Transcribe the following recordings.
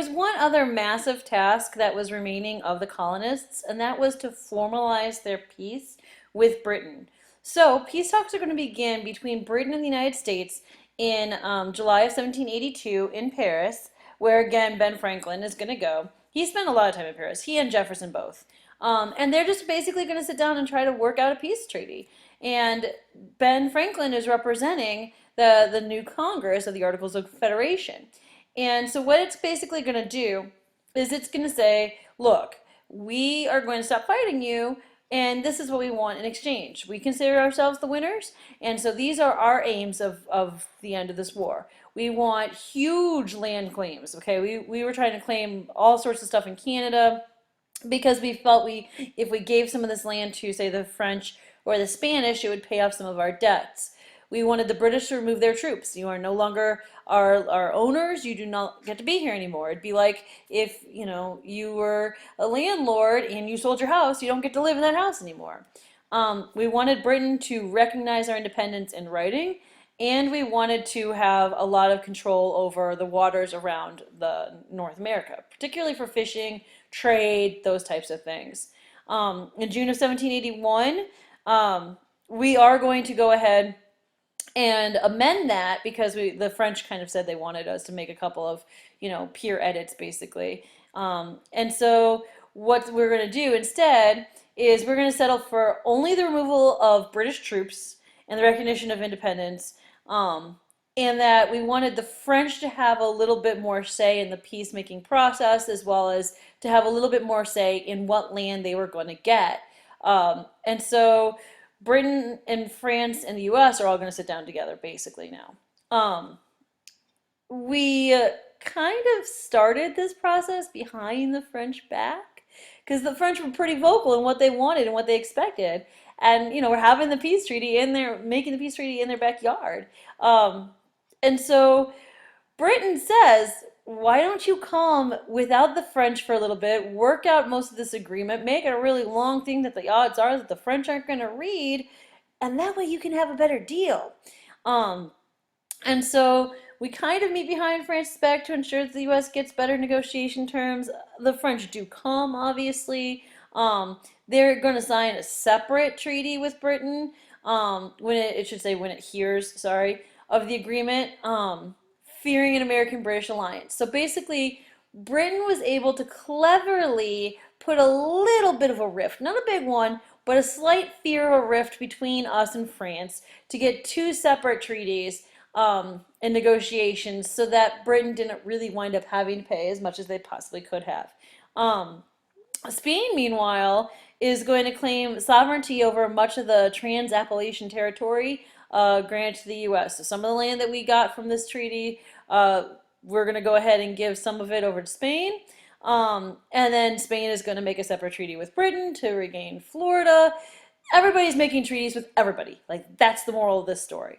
was one other massive task that was remaining of the colonists, and that was to formalize their peace with Britain. So, peace talks are going to begin between Britain and the United States in July of 1782 in Paris, where again Ben Franklin is going to go. He spent a lot of time in Paris, he and Jefferson both. And they're just basically going to sit down and try to work out a peace treaty. And Ben Franklin is representing the new Congress of the Articles of Confederation. And so what it's basically going to do is it's going to say, look, we are going to stop fighting you, and this is what we want in exchange. We consider ourselves the winners, and so these are our aims of the end of this war. We want huge land claims, okay? We were trying to claim all sorts of stuff in Canada because we felt if we gave some of this land to, say, the French or the Spanish, it would pay off some of our debts. We wanted the British to remove their troops. You are no longer our owners. You do not get to be here anymore. It'd be like if, you were a landlord and you sold your house, you don't get to live in that house anymore. We wanted Britain to recognize our independence in writing, and we wanted to have a lot of control over the waters around the North America, particularly for fishing, trade, those types of things. In June of 1781, we are going to go ahead and amend that because the French kind of said they wanted us to make a couple of, peer edits basically. And so what we're going to do instead is we're going to settle for only the removal of British troops and the recognition of independence, and that we wanted the French to have a little bit more say in the peacemaking process, as well as to have a little bit more say in what land they were going to get. And so Britain and France and the US are all going to sit down together basically now. We kind of started this process behind the French back because the French were pretty vocal in what they wanted and what they expected. And, we're having the peace treaty in there, making the peace treaty in their backyard. And so Britain says, why don't you come without the French for a little bit, work out most of this agreement, make it a really long thing that the odds are that the French aren't going to read, and that way you can have a better deal. And so we kind of meet behind France's back to ensure that the U.S. gets better negotiation terms. The French do come, obviously. They're going to sign a separate treaty with Britain when it hears, of the agreement. Fearing an American-British alliance. So basically, Britain was able to cleverly put a little bit of a rift, not a big one, but a slight fear of a rift between us and France to get two separate treaties in negotiations so that Britain didn't really wind up having to pay as much as they possibly could have. Spain, meanwhile, is going to claim sovereignty over much of the Trans-Appalachian territory granted to the U.S. So some of the land that we got from this treaty, we're going to go ahead and give some of it over to Spain. And then Spain is going to make a separate treaty with Britain to regain Florida. Everybody's making treaties with everybody. Like, that's the moral of this story.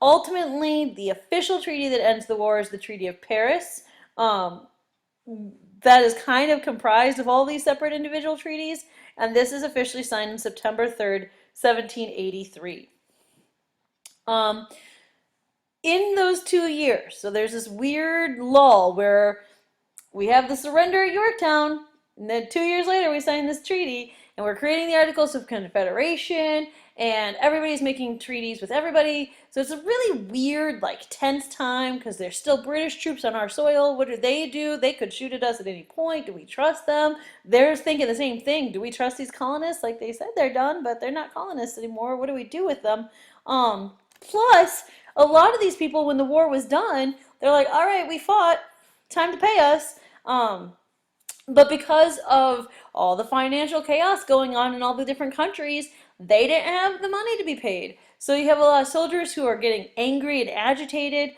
Ultimately, the official treaty that ends the war is the Treaty of Paris. That is kind of comprised of all these separate individual treaties, and this is officially signed on September 3rd, 1783. In those 2 years, so there's this weird lull where we have the surrender at Yorktown, and then 2 years later we sign this treaty, and we're creating the Articles of Confederation, and everybody's making treaties with everybody. So it's a really weird, tense time because there's still British troops on our soil. What do? They could shoot at us at any point. Do we trust them? They're thinking the same thing. Do we trust these colonists? Like, they said they're done, but they're not colonists anymore. What do we do with them? Plus, a lot of these people, when the war was done, they're like, all right, we fought, time to pay us. But because of all the financial chaos going on in all the different countries, they didn't have the money to be paid. So you have a lot of soldiers who are getting angry and agitated,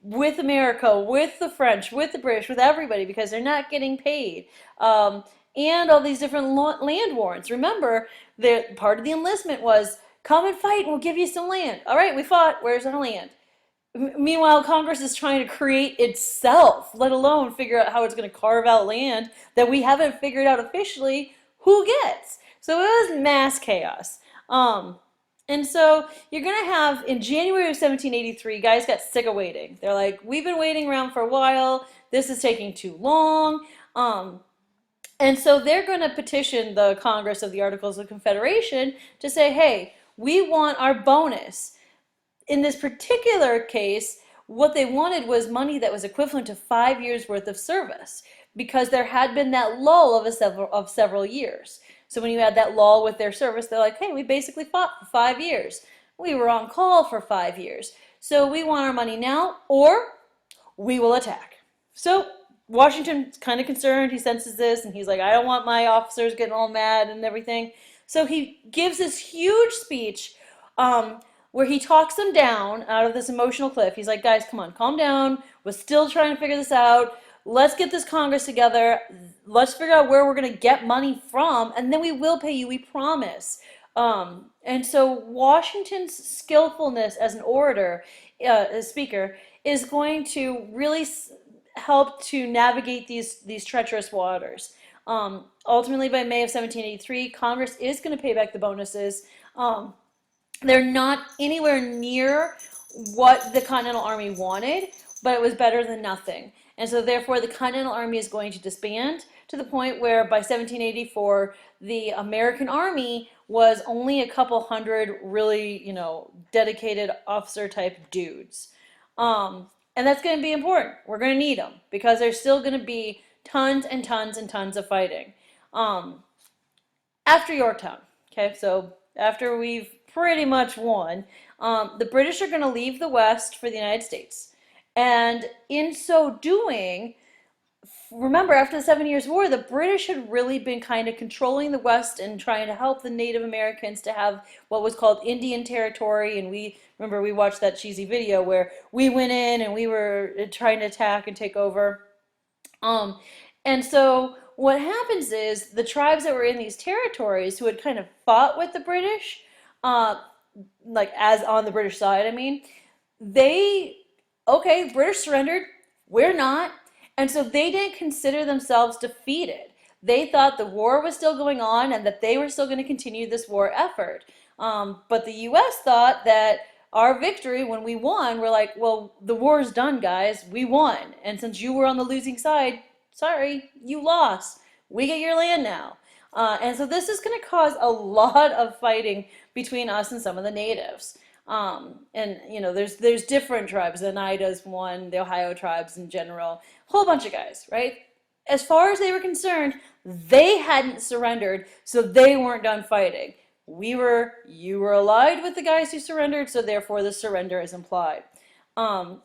with America, with the French, with the British, with everybody, because they're not getting paid. And all these different land warrants. Remember, part of the enlistment was, come and fight, we'll give you some land. All right, we fought, where's our land? Meanwhile, Congress is trying to create itself, let alone figure out how it's going to carve out land that we haven't figured out officially who gets. So it was mass chaos. And so you're going to have, in January of 1783, guys got sick of waiting. They're like, we've been waiting around for a while. This is taking too long. And so they're going to petition the Congress of the Articles of Confederation to say, hey, we want our bonus. In this particular case, what they wanted was money that was equivalent to 5 years worth of service, because there had been that lull of several years. So when you had that lull with their service, they're like, hey, we basically fought for 5 years. We were on call for 5 years. So we want our money now, or we will attack. So Washington's kind of concerned. He senses this, and he's like, I don't want my officers getting all mad and everything. So he gives this huge speech, where he talks them down out of this emotional cliff. He's like, guys, come on, calm down. We're still trying to figure this out. Let's get this Congress together. Let's figure out where we're going to get money from, and then we will pay you, we promise. And so Washington's skillfulness as an orator, as speaker, is going to really help to navigate these treacherous waters. Ultimately, by May of 1783, Congress is going to pay back the bonuses. They're not anywhere near what the Continental Army wanted, but it was better than nothing. And so therefore the Continental Army is going to disband, to the point where by 1784 the American Army was only a couple hundred really, dedicated officer type dudes. And that's going to be important. We're going to need them, because there's still going to be tons and tons and tons of fighting. After Yorktown, okay, so after we've pretty much won, the British are going to leave the West for the United States. And in so doing, remember, after the 7 Years' War, the British had really been kind of controlling the West and trying to help the Native Americans to have what was called Indian Territory. And we watched that cheesy video where we went in and we were trying to attack and take over. And so what happens is the tribes that were in these territories, who had kind of fought with the British, like as on the British side, I mean, British surrendered, we're not. And so they didn't consider themselves defeated. They thought the war was still going on and that they were still going to continue this war effort. But the U.S. thought that our victory, when we won, we're like, well, the war's done, guys. We won. And since you were on the losing side, sorry, you lost. We get your land now. And so this is going to cause a lot of fighting between us and some of the natives. There's different tribes. The Oneida's one, the Ohio tribes in general, a whole bunch of guys, right? As far as they were concerned, they hadn't surrendered, so they weren't done fighting. You were allied with the guys who surrendered, so therefore the surrender is implied. One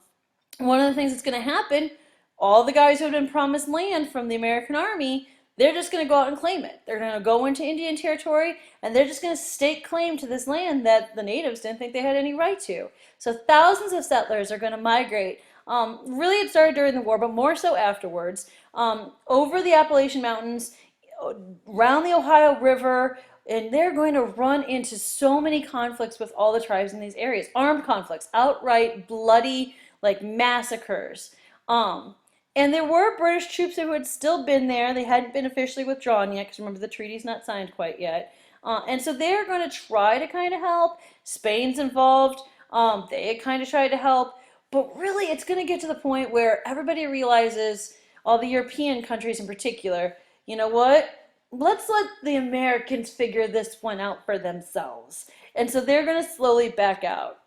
of the things that's going to happen, all the guys who have been promised land from the American Army, they're just going to go out and claim it. They're going to go into Indian Territory, and they're just going to stake claim to this land that the natives didn't think they had any right to. So thousands of settlers are going to migrate. Really, it started during the war, but more so afterwards, over the Appalachian Mountains, around the Ohio River, and they're going to run into so many conflicts with all the tribes in these areas. Armed conflicts, outright bloody, like massacres. And there were British troops who had still been there. They hadn't been officially withdrawn yet, because remember, the treaty's not signed quite yet. And so they're going to try to kind of help. Spain's involved. They had kind of tried to help. But really, it's going to get to the point where everybody realizes, all the European countries in particular, you know what? Let's let the Americans figure this one out for themselves. And so they're going to slowly back out.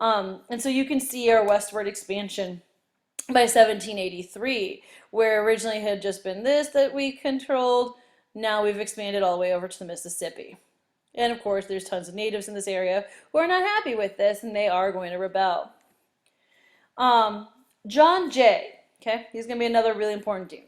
And so you can see our westward expansion by 1783, where originally had just been this that we controlled. Now we've expanded all the way over to the Mississippi. And of course, there's tons of natives in this area who are not happy with this, and they are going to rebel. John Jay, okay, he's going to be another really important dude.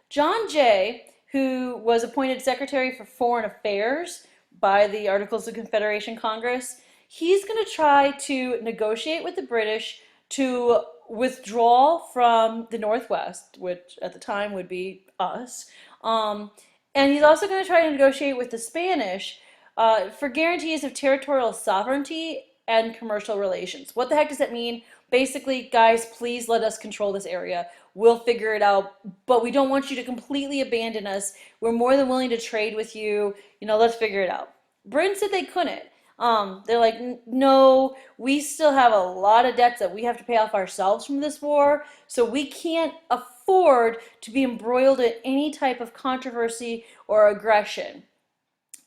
John Jay, who was appointed Secretary for Foreign Affairs by the Articles of Confederation Congress, he's going to try to negotiate with the British to withdraw from the Northwest, which at the time would be us. And he's also going to try to negotiate with the Spanish for guarantees of territorial sovereignty and commercial relations. What the heck does that mean? Basically, guys, please let us control this area. We'll figure it out, but we don't want you to completely abandon us. We're more than willing to trade with you. Let's figure it out. Britain said they couldn't. They're like, no, we still have a lot of debts that we have to pay off ourselves from this war, so we can't afford to be embroiled in any type of controversy or aggression.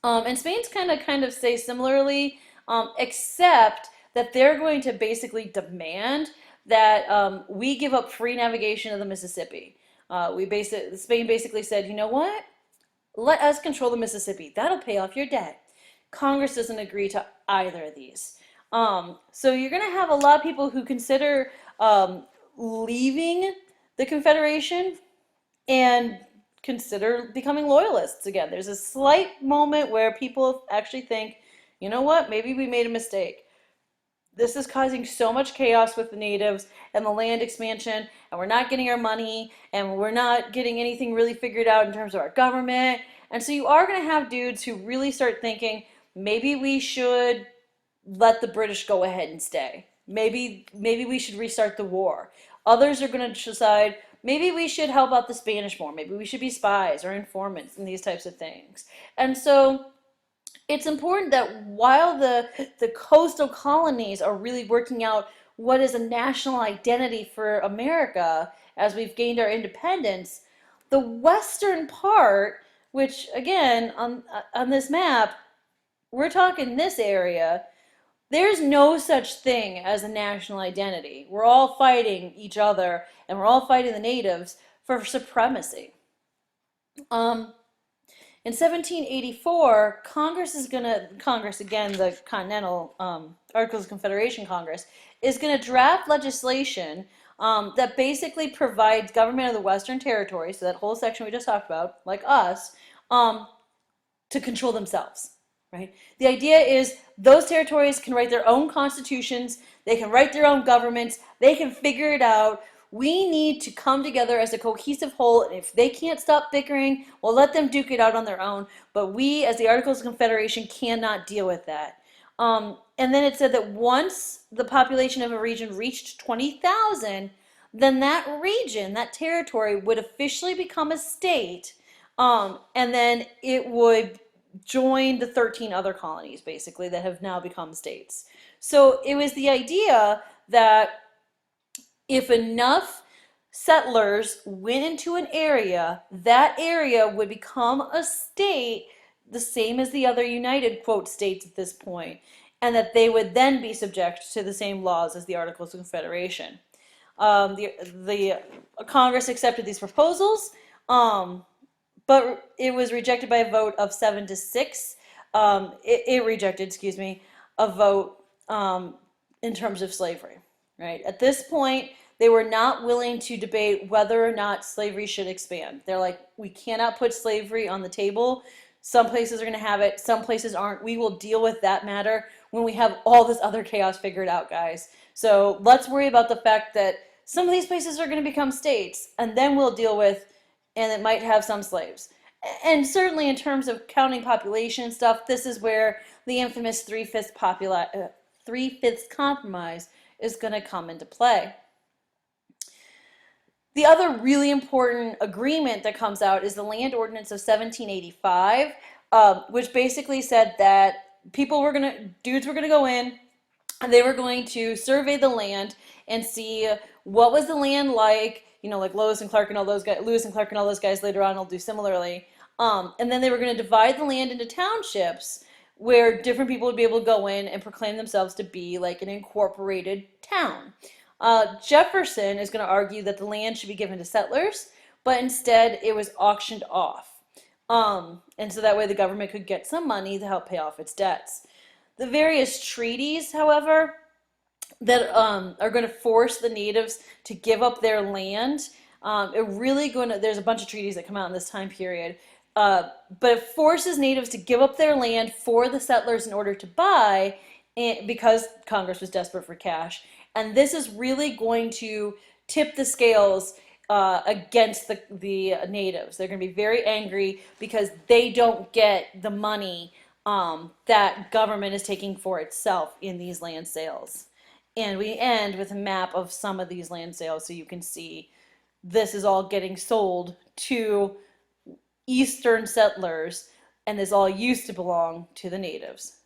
And Spain's kind of say similarly, except that they're going to basically demand that we give up free navigation of the Mississippi. Spain basically said, you know what? Let us control the Mississippi. That'll pay off your debt. Congress doesn't agree to either of these. So you're going to have a lot of people who consider leaving the Confederation and consider becoming loyalists again. There's a slight moment where people actually think, you know what, maybe we made a mistake. This is causing so much chaos with the natives and the land expansion, and we're not getting our money, and we're not getting anything really figured out in terms of our government. And so you are going to have dudes who really start thinking, maybe we should let the British go ahead and stay. Maybe we should restart the war. Others are going to decide maybe we should help out the Spanish more. Maybe we should be spies or informants and these types of things. And so it's important that while the coastal colonies are really working out what is a national identity for America as we've gained our independence, the western part, which again on this map, we're talking this area, there's no such thing as a national identity. We're all fighting each other and we're all fighting the natives for supremacy. Um, in 1784, Congress again, the Continental Articles of Confederation Congress, is going to draft legislation that basically provides government of the Western Territory, so that whole section we just talked about, like us, um, to control themselves, right? The idea is those territories can write their own constitutions, they can write their own governments, they can figure it out. We need to come together as a cohesive whole, and if they can't stop bickering, we'll let them duke it out on their own. But we, as the Articles of Confederation, cannot deal with that. And then it said that once the population of a region reached 20,000, then that region, that territory, would officially become a state, and then it would join the 13 other colonies, basically, that have now become states. So it was the idea that if enough settlers went into an area, that area would become a state the same as the other United, quote, states at this point, and that they would then be subject to the same laws as the Articles of Confederation. The Congress accepted these proposals, but it was rejected by a vote of 7-6. It rejected, excuse me, a vote in terms of slavery, right? At this point, they were not willing to debate whether or not slavery should expand. They're like, we cannot put slavery on the table. Some places are going to have it, some places aren't. We will deal with that matter when we have all this other chaos figured out, guys. So let's worry about the fact that some of these places are going to become states, and then we'll deal with, and it might have some slaves. And certainly in terms of counting population stuff, this is where the infamous three-fifths compromise is going to come into play. The other really important agreement that comes out is the Land Ordinance of 1785, which basically said that dudes were gonna go in, and they were going to survey the land and see what was the land like, like Lewis and Clark and all those guys later on will do similarly. And then they were going to divide the land into townships where different people would be able to go in and proclaim themselves to be like an incorporated town. Jefferson is going to argue that the land should be given to settlers, but instead it was auctioned off. And so that way the government could get some money to help pay off its debts. The various treaties, however, that are going to force the natives to give up their land, there's a bunch of treaties that come out in this time period, but it forces natives to give up their land for the settlers in order to buy, because Congress was desperate for cash. And this is really going to tip the scales against the natives. They're going to be very angry because they don't get the money that government is taking for itself in these land sales. And we end with a map of some of these land sales so you can see this is all getting sold to Eastern settlers, and this all used to belong to the natives.